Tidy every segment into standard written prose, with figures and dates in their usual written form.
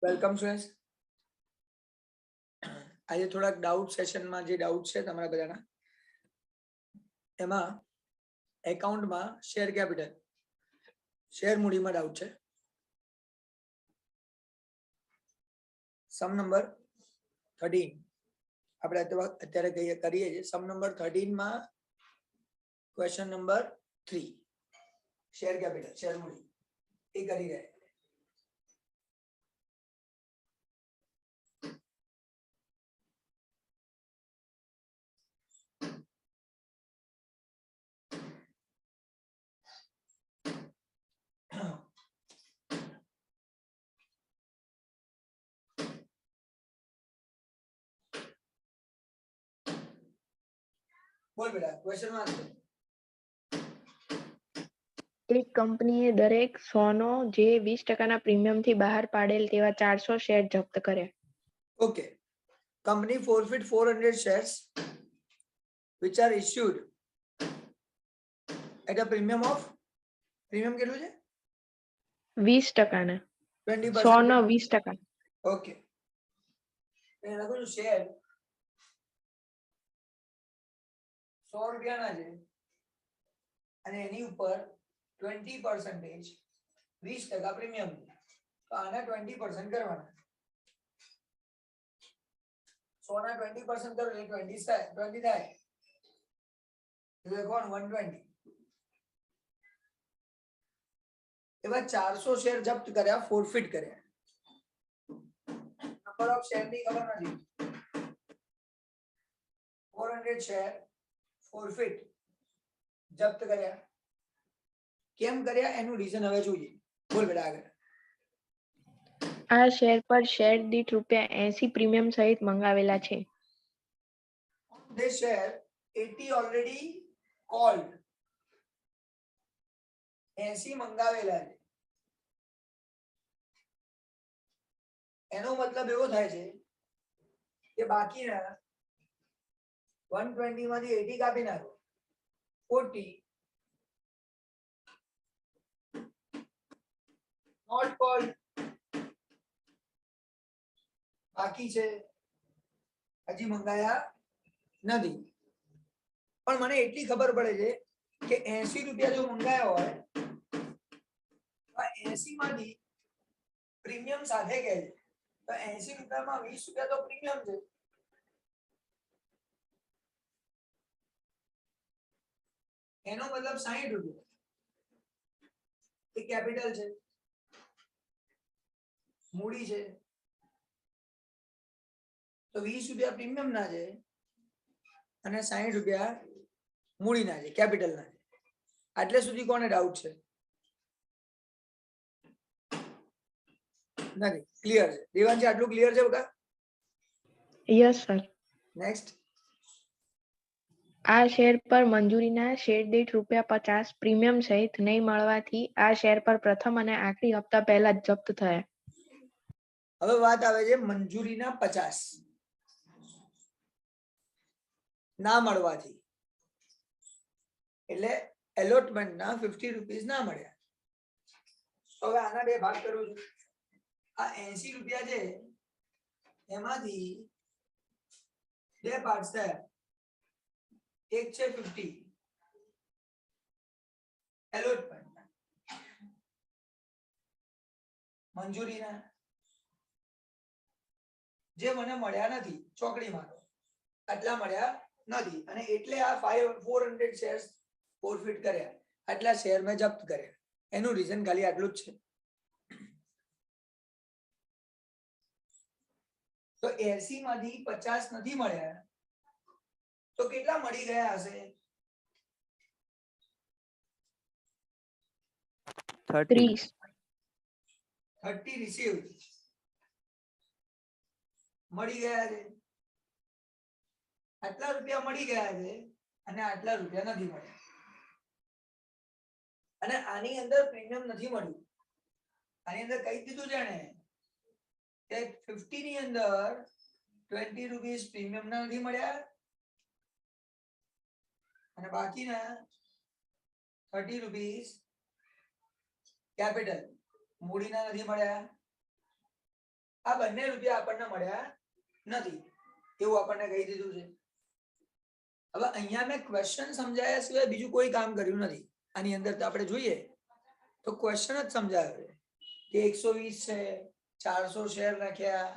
Welcome students. આજે થોડાક doubt સેશનમાં જે ડાઉટ છે તમારા બધાના એમાં એકાઉન્ટમાં શેર કેપિટલ શેર મૂડીમાં ડાઉટ છે. સમ નંબર 13 આપણે અત્યારે કરીએ છીએ. સમ નંબર 13 માં question number 3 share capital share મૂડી એ કરી રહ્યા. બોલ બેટા ક્વેશ્ચન માં આન્સર. એક કંપનીએ દરેક 100 નો જે 20% પ્રીમિયમથી બહાર પાડેલ તેવા 400 શેર જપ્ત કર્યા. Okay, company forfeit 400 shares which are issued at a premium of premium કેટલું છે? 20% 20%. 100 નો 20%. ઓકે, એ લખું છું શેર 100 રૂપિયાના છે અને એની ઉપર 20% 20% પ્રીમિયમ છે, તો આના 20% કરવાના. 100 ના 20% કરો એટલે 20 થાય. એટલે કોણ 120. એવા 400 શેર જપ્ત કર્યા, ફોરફિટ કર્યા. નંબર ઓફ શેર ની ખબર નથી. 400 શેર ફોરફિટ જપ્ત કર્યા. કેમ કર્યા એનું રીઝન હવે જોઈએ. બોલ બેટા આગળ. આ શેર પર શેર દીઠ ₹80 પ્રીમિયમ સહિત મંગાવેલા છે. This share 80 already called. 80 મંગાવેલા છે. એનો મતલબ એવો થાય છે કે બાકીના 120 માંથી 80 કાપી નાખો, 40 not called બાકી છે, હજી મંગાયા નથી. પણ મને એટલી ખબર પડે છે કે 80 રૂપિયા જો મંગાયા હોય તો 80 માંથી પ્રીમિયમ સાથે કહે છે, તો 80 રૂપિયામાં 20 રૂપિયા તો પ્રીમિયમ છે. એનો મતલબ 60 રૂપિયા એ કેપિટલ છે, મૂડી છે. તો 20 રૂપિયા પ્રીમિયમ ના છે અને 60 રૂપિયા મૂડી ના છે, કેપિટલ ના છે. આટલે સુધી કોને ડાઉટ છે? નથી, ક્લિયર છે. દેવાંશી આટલું ક્લિયર છે બકા? Yes sir. નેક્સ્ટ. આ શેર પર મંજૂરીના શેર દીઠ ₹50 પ્રીમિયમ સહિત નહીં મળવાથી આ શેર પર પ્રથમ અને આખરી હપ્તા પહેલા જ જપ્ત થયા. હવે વાત આવે છે મંજૂરીના 50 ના મળવાથી, એટલે એલોટમેન્ટના 50 રૂપીસ ના મળ્યા. હવે આના બે ભાગ કરું છું. આ 80 રૂપિયા છે એમાંથી બે પાર્ટ્સ થયા. એક છે 50 એલોટમેન્ટ મંજૂરીના, જે મને મળ્યા નથી. ચોકડી મારો આટલા મળ્યા નથી અને એટલે આ 400 શેર્સ ફોરફિટ કર્યા. આટલા શેર મેં જપ્ત કર્યા. એનું રીઝન ખાલી આટલું જ છે. તો 80 માંથી 50 નથી મળ્યા તો કેટલા મળી ગયા હશે? 30 રિસીવ્ડ મળી ગયા છે. આટલા રૂપિયા મળી ગયા છે અને આટલા રૂપિયા નથી મળ્યા. અને આની અંદર પ્રીમિયમ નથી મળ્યું. આની અંદર કહી દીધું છે ને કે 50 ની અંદર 20 રૂપીસ પ્રીમિયમ ના નથી મળ્યા અને બાકીના 30 રૂપીસ કેપિટલ મૂડીના નથી મળ્યા. આ બંને રૂપિયા આપણને મળ્યા નથી એવું આપણને કહી દીધું છે. હવે અહીંયા મેં ક્વેશ્ચન સમજાયા સિવાય બીજું કોઈ કામ કર્યું નથી. આની અંદર તો આપણે જોઈએ તો ક્વેશ્ચન જ સમજાયો છે કે 120 છે, 400 શેર નાખ્યા,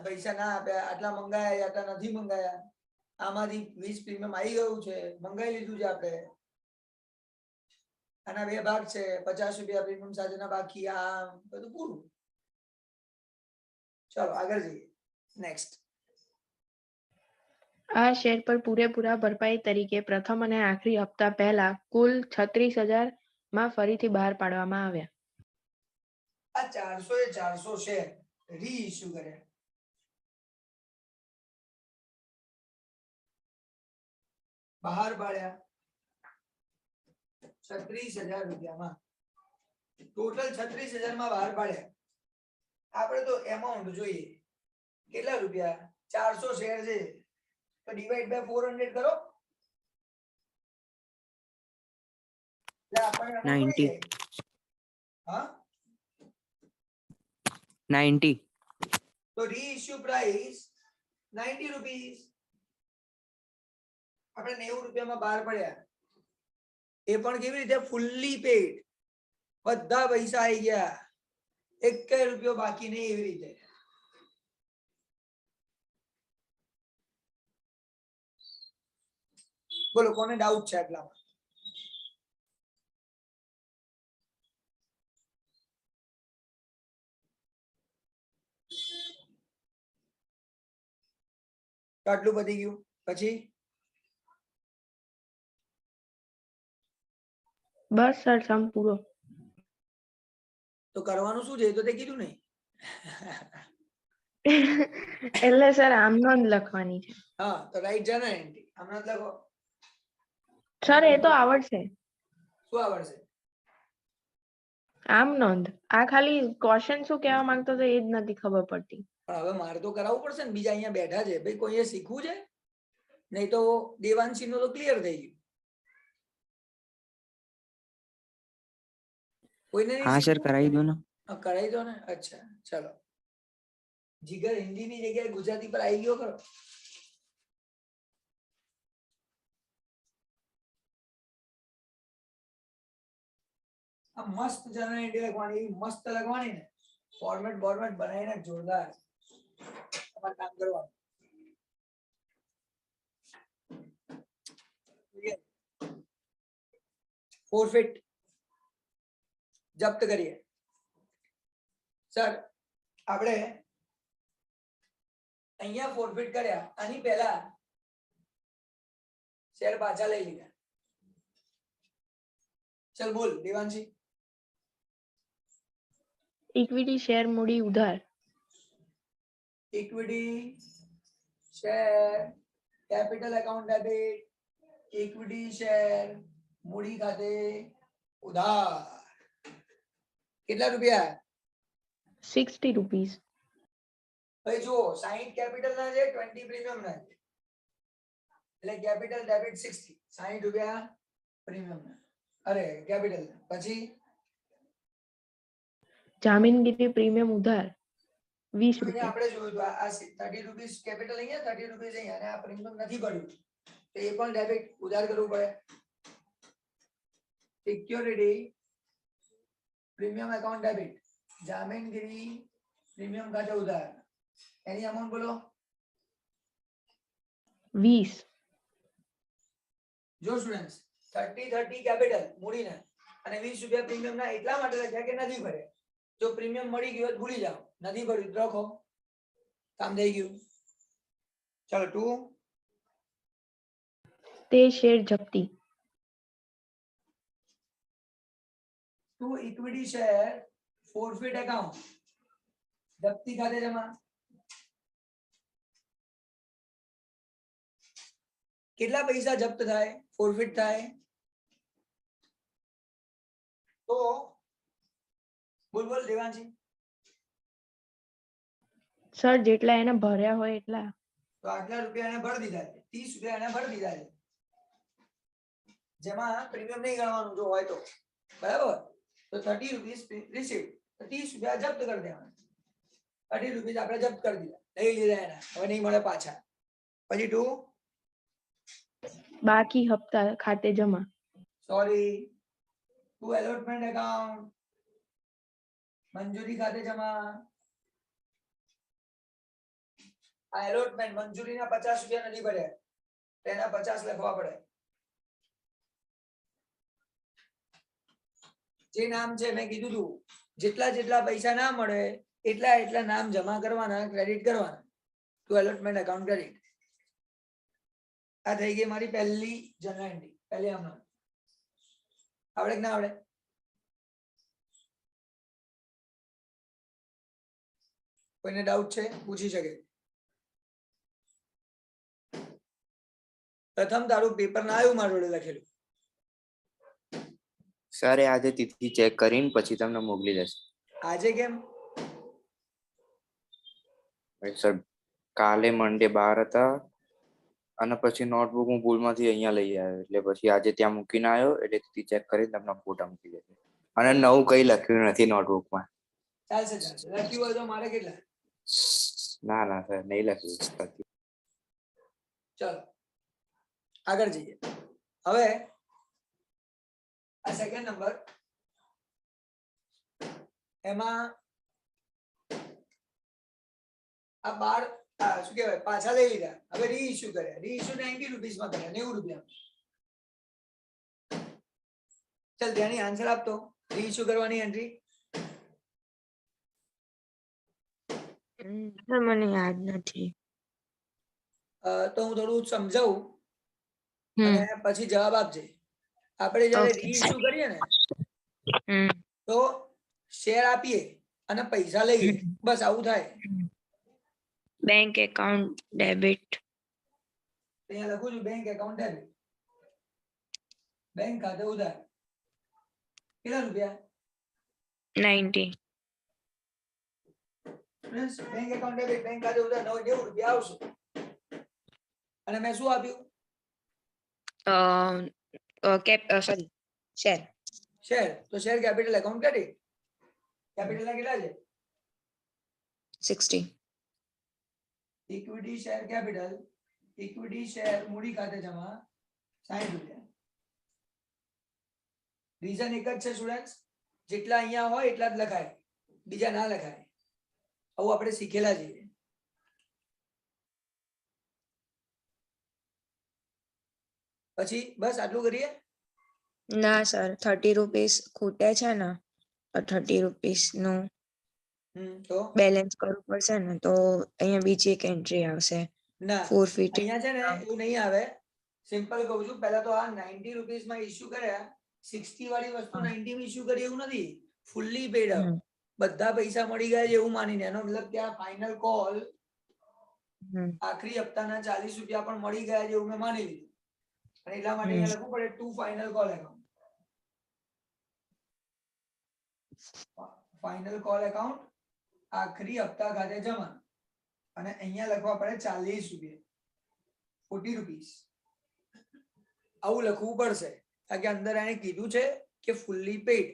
પૈસા ના આપ્યા, આટલા મંગાયા આટલા નથી મંગાયા, આમાંથી 20 પ્રીમિયમ આવી ગયું છે, મંગાઈ લીધું છે આપણે, આના બે ભાગ છે, 50 રૂપિયા પ્રીમિયમ સાથેના બાકી, આ બધું પૂરું. ચલો આગળ જઈએ. નેક્સ્ટ. આ શેર પર પૂરેપૂરા ભરપાઈ તરીકે પ્રથમ અને આખરી હપ્તા પહેલા કુલ 36,000 માં ફરીથી બહાર પાડવામાં આવ્યા. આ 400 શેર રીઇશ્યુ કર્યા. બહાર પાડ્યા 36,000 રૂપિયામાં. ટોટલ 36,000 માં બહાર પાડ્યા. આપણે તો એમાઉન્ટ જોઈએ કેટલા રૂપિયા, 400 શેર છે તો ડિવાઈડ બાય 400 કરો એટલે આપણને 90. હા 90. તો રીઇશ્યુ પ્રાઇસ 90 રૂપીસ. આપણે 90 રૂપિયામાં બહાર પડ્યા. એ પણ કેવી રીતે? ફુલ્લી પેડ, બધા પૈસા આવી ગયા, એક રૂપિયો બાકી નહીં, એવી રીતે. બોલો કોને ડાઉટ છે આટલામાં? તો આટલું પતી ગયું. પછી બસ સર સમ પૂરો. તો કરવાનું શું છે? એ તો તે કીધું નહીં. એટલે સર આમ નોંધ લખવાની છે. હા તો રાઈટ જનરલ એન્ટ્રી હમણાં જ લખો. સર એ તો આવડશે. શું આવડશે? આમ નોંધ. આ ખાલી ક્વેશ્ચન શું કહેવા માંગતો હતો એ જ નથી ખબર પડતી. પણ હવે મારે તો કરાવવું પડશે ને, બીજા અહીંયા બેઠા છે ભાઈ, કોઈએ શીખવું છે, નહીં તો દેવાંશી નો તો ક્લિયર થઈ ગયું. કોઈને નહીં હા સર શીખવું? કરાવી દો ને. હા, કરાવી દો ને. અચ્છા ચલો. જીગર હિન્દી ની જગ્યાએ ગુજરાતી પર આવી ગયો ખરો. આ મસ્ત જનરલ એન્ટ્રી લખવાની, એવી મસ્ત લખવાની ને, ફોર્મેટ બનાવીને જોરદાર તમારે કામ કરવાનું. ફોરફિટ જપ્ત કરીએ. સર આપણે અહીંયા ફોરફિટ કર્યા, આની પહેલા શેર પાછા લઈ લીધા. ચલ બોલ દેવાંશી. ઇક્વિટી શેર મૂડી ઉધાર. Equity share capital account debit, equity share મૂડી ખાતે ઉધાર. કેટલા રૂપિયા? 60 રૂપીસ. ભાઈ જુઓ, 60 કેપિટલ ના છે, 20 પ્રીમિયમ ના છે, એટલે કેપિટલ ડેબિટ 60, 60 રૂપિયા પ્રીમિયમ ના, અરે કેપિટલ. પછી જામીનગીરી પ્રીમિયમ ઉધાર 20 અહીંયા રૂપિયા. આપણે જોયું હતું આ 30 રૂપીસ કેપિટલ અહીંયા, 30 રૂપીસ અહીંયા, અને આ પ્રીમિયમ નથી ભર્યું તો એ પણ ડેબિટ ઉધાર કરવું પડે. સિક્યોરિટી પ્રીમિયમ એકાઉન્ટ ડેબિટ, જામીનગીરી પ્રીમિયમ ખાતે ઉધાર, એની અમાઉન્ટ બોલો. 20. જો સ્ટુડન્ટ્સ 30 કેપિટલ મૂડીને અને 20 રૂપિયા પ્રીમિયમ ના એટલા માટે લખ્યા કે નથી ભર્યા. જો પ્રીમિયમ મળી ગયું તો ભૂલી જાઓ, નથી ભર્યું તો લખો, કામ થઈ ગયું. ચલો 2. તે શેર જપ્તી. 2 ઇક્વિટી શેર ફોરફિટ એકાઉન્ટ જપ્તી ખાતે જમા. કેટલા પૈસા જપ્ત થાય, ફોરફિટ થાય? તો બોલ દેવાંશી. સર જેટલા એને ભર્યા હોય એટલા. તો આટલા રૂપિયા એને ભરી દીધા છે, 30 રૂપિયા એને ભરી દીધા છે, જેમાં પ્રીમિયમ નહીં ગણવાનું જો હોય તો, બરાબર. તો 30 રૂપીસ રિસીવ, 30 રૂપિયા જપ્ત કરી દેવાના. ₹30 આપણે જપ્ત કરી દીધા, લઈ લીધા એના, હવે નહીં મળે પાછા. પછી 2 બાકી હપ્તા ખાતે જમા. સોરી 2 એલોટમેન્ટ એકાઉન્ટ, મંજૂરી ખાતે જમા. આ એલોટમેન્ટ મંજૂરીના ₹50 નથી ભર્યા, તેના 50 લખવા પડે. જે નામ છે મેં કીધું તું, જેટલા જેટલા પૈસા ના મળે એટલા એટલા નામ જમા કરવાના, ક્રેડિટ કરવાના. તો એલોટમેન્ટ એકાઉન્ટ ક્રેડિટ. આ થઈ ગઈ મારી પહેલી જનરલ એન્ટ્રી, પહેલી હમણાં. આવડે કે ના આવડે? કોઈને ડાઉટ છે પૂછી શકે. પ્રથમ તારું પેપર ના આવ્યું મારા જોડે લખેલું. સર આજે તિથિ ચેક કરીને પછી તમને મોકલી દેશે. આજે કેમ? સર કાલે મંડે બહાર હતા અને પછી નોટબુક હું ભૂલમાંથી અહીંયા લઈ આવ્યો, એટલે પછી આજે ત્યાં મૂકીને આવ્યો, એટલે તિથિ ચેક કરીને તમને ફોટા મૂકી દેશે. અને નવું કઈ લખ્યું નથી નોટબુકમાં. ચાલશે ચાલશે, લખ્યું હોય તો મારે કેટલા? ના ના સર નહીં લખ્યું. ચલો આગળ જઈએ. હવે આ સેકન્ડ નંબર, એમાં આ 12 શું કહેવાય પાછા લઈ લીધા, હવે રીઇશ્યુ કર્યા. રીઇશ્યુ ₹90 માં કર્યા, ₹90. ચાલ ત્યાંની આન્સર આપતો. રીઇશ્યુ કરવાની એન્ટ્રી મને યાદ નથી. તો હું થોડું સમજાવું અને પછી જવાબ આપજે. આપણે જ્યારે રીઇશ્યુ કરીએ ને તો શેર આપીએ અને પૈસા લઈએ, બસ આવું થાય. Bank account debit. અહીંયા લખું છું બેંક એકાઉન્ટ ડેબિટ, બેંક ખાતે ઉધાર. કેટલા રૂપિયા? 90. બેંક એકાઉન્ટ ડેબિટ, બેંક ખાતે ઉધાર ₹90 આવશે. અને મેં શું આપ્યું? Sorry share. શેર. તો share capital account credit. Capital ના કેટલા છે? 60. Equity share capital, equity share મૂડી ખાતે જમા ₹60. રીઝન એક જ છે સ્ટુડન્ટ્સ, જેટલા અહીંયા હોય એટલા જ લખાય, બીજા ના લખાય. આવું આપણે શીખેલા છીએ. પછી બસ આટલું કરીએ. ના સર, ₹30 ખૂટે છે ને, ₹30 નું તો બેલેન્સ કરવું પડશે ને, તો અહીંયા બીજી એક એન્ટ્રી આવશે. ના, ફોરફિટિંગ. અહીંયા છે ને એવું નહીં આવે. સિમ્પલ કહું છું, પહેલા તો આ ₹90 માં ઇશ્યુ કર્યા, 60 વાળી વસ્તુ 90 માં ઇશ્યુ કરી એવું નથી. ફુલ્લી પેડ અપ, બધા પૈસા મળી ગયા એવું માનીને, એનો મતલબ કે આ ફાઇનલ કોલ આખરી હપ્તાના ₹40 પણ મળી ગયા એવું મેં માની લીધું. અને એટલા માટે અહીંયા લખવું પડે to final call account. Final call account આખરી હપ્તા ખાતે જમા, અને અહીંયા લખવા પડે ₹40, ₹40. આવું લખવું પડશે, કારણ કે અંદર એને કીધું છે કે ફુલ્લી પેડ,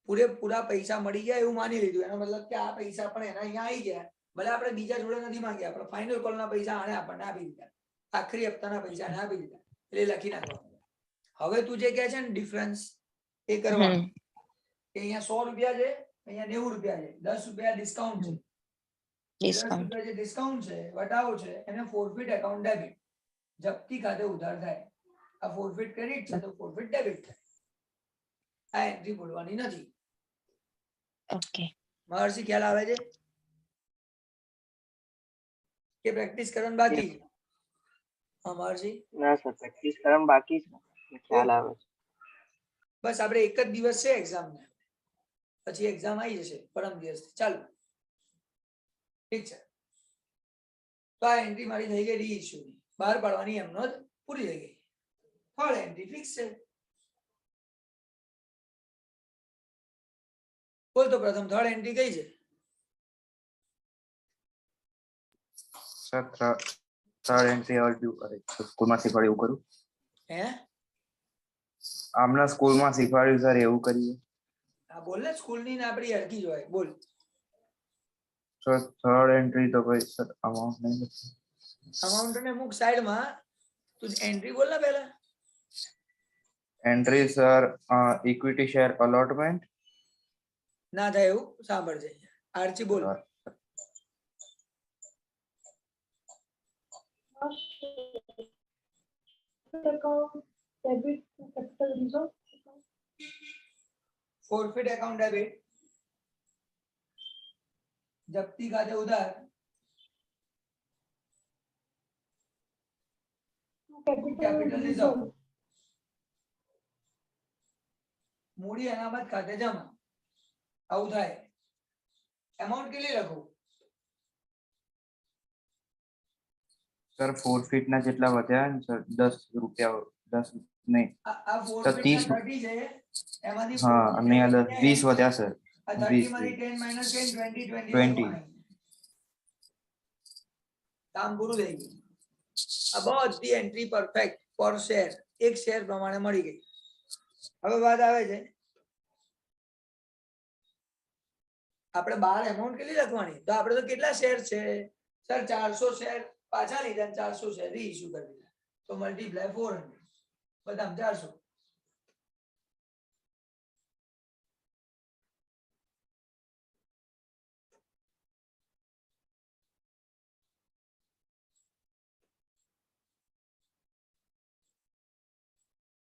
પૂરેપૂરા પૈસા મળી ગયા એવું માની લીધું. એનો મતલબ કે આ પૈસા પણ એના અહીંયા આવી ગયા, ભલે આપણે બીજા જોડે નથી માંગ્યા, આપણે ફાઇનલ કોલના પૈસા આને આપણને આપી દીધા, આખરી હપ્તાના પૈસા આને આપી દીધા, એટલે લખી નાખવાનું. હવે તું જે કહે છે ને ડિફરન્સ એ કરવાનું, કે અહીંયા ₹100 છે, અહીંયા ₹90 છે, ₹10 ડિસ્કાઉન્ટ છે. ₹10 જે ડિસ્કાઉન્ટ છે, વટાવો છે, એને ફોરફિટ એકાઉન્ટ ડેબિટ, જપ્તી ખાતે ઉધાર થાય. આ ફોરફિટ ક્રેડિટ છે તો ફોરફિટ ડેબિટ થાય. આ એન્ટ્રી બોલવાની નથી. ઓકે. મહર્ષિ ખ્યાલ આવે છે કે પ્રેક્ટિસ કરવાનું બાકી? હા મહર્ષિ? ના સર, પ્રેક્ટિસ કરવાનું બાકી છે, ખ્યાલ આવે છે. બસ આપણે એક જ દિવસ છે એક્ઝામ ને, પછી એક્ઝામ આવી જશે પરમ દિવસથી. ચાલો ઠીક છે. તો આ એન્ટ્રી મારી થઈ ગઈ રીઇશ્યુ ની, બહાર પાડવાની એમનો જ પૂરી થઈ ગઈ. થર્ડ એન્ટ્રી ફિક્સ છે. બોલ તો પ્રથમ થર્ડ એન્ટ્રી કઈ છે? સર થર્ડ એન્ટ્રી ઓર સ્કૂલમાં શીખવાડ્યું એવું કરું? હે આમના સ્કૂલમાં શીખવાડ્યું સર એવું કરીએ? હા બોલ ને, સ્કૂલ ની ને આપણી હરકી જ હોય. બોલ. સર થર્ડ એન્ટ્રી તો કોઈ સર અમાઉન્ટ નહીં લખ્યું. અમાઉન્ટ ને અમુક સાઈડમાં તું એન્ટ્રી બોલ ને પહેલા. Entry sir equity share allotment. ના થાય એવું સાંભળજે. આરચી બોલ. Forfeit account debit. જપ્તી ખાતે ઉધાર. Capital reserve. મૂડી અનામત ખાતે જમા. આવું થાય. એમાઉન્ટ કેટલી લખું? સર ફોરફીટ ના જેટલા વધ્યા ને સર 10 રૂપિયા 10 નહીં આ તો 4 30 30 છે. એમાંથી હા 40 અને આ 20 વધ્યા સર. આ 30 માંથી 10 માઈનસ 10 20 20. કામ પૂરું થઈ ગયું. આ બધી એન્ટ્રી પરફેક્ટ પર શેર એક શેર પ્રમાણે મળી ગઈ. હવે વાત આવે છે આપણે બહાર એમાઉન્ટ કેટલી લખવાની? તો આપણે તો કેટલા શેર છે સર? 400 શેર પાછા લીધા અને 400 શેર રીઇશ્યુ કરી દીધા. તો મલ્ટીપ્લાય 400 બધામાં 400.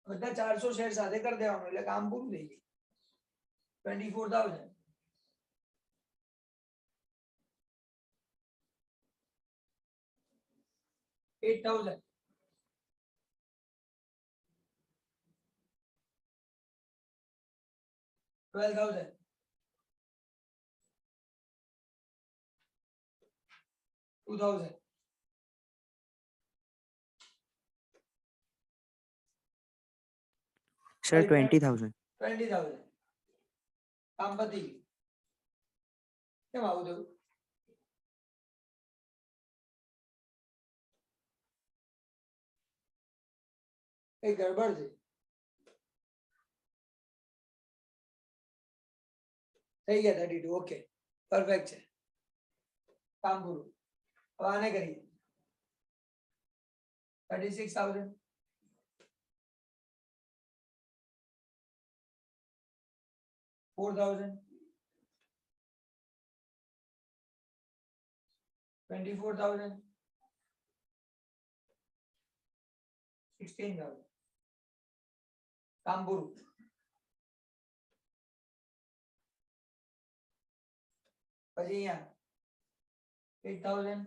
બધા 400 શેર સાથે કરી દેવાનું એટલે કામ પૂરું થઈ ગયું. 24,000. $8,000. 12,000. 2,000. સર 20,000. 20,000. કામ પતી ગયું. કેમ આવું થયું? કઈ ગડબડ છે? થઈ ગયા 32. ઓકે પરફેક્ટ છે. કામ પૂરું. હવે આને કરીએ 36,000. 4,000. 24,000. 16,000. કામ પૂરું. પછી અહીંયા 8,000.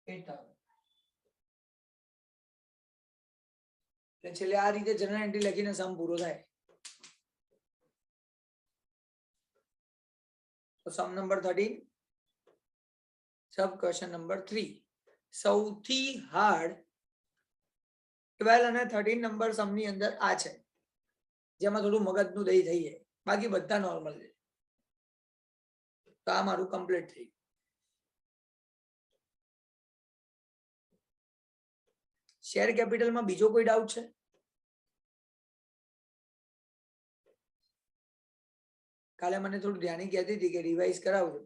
8,000. એટલે છેલ્લે આ રીતે જનરલ એન્ટ્રી લખીને સમ પૂરો થાય. તો સમ નંબર 13. સબ ક્વેશ્ચન નંબર 3. સૌથી હાર્ડ 12 અને 13 નંબર સમ ની અંદર આ છે જેમાં થોડું મગજનું દહીં થઈ જાય. બાકી બધા નોર્મલ છે. તો આ મારું કમ્પ્લીટ થઈ ગયું. શેર કેપિટલમાં બીજો કોઈ ડાઉટ છે? કાલે મને થોડું ધ્યાની કહેતી હતી કે રિવાઇઝ કરાવજો.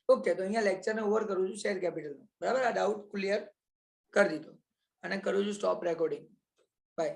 ઓકે તો અહીંયા લેક્ચરને ઓવર કરું છું શેર કેપિટલનો. બરાબર? આ ડાઉટ ક્લિયર કરી દીધો અને કરું છું સ્ટોપ રેકોર્ડિંગ. બાય.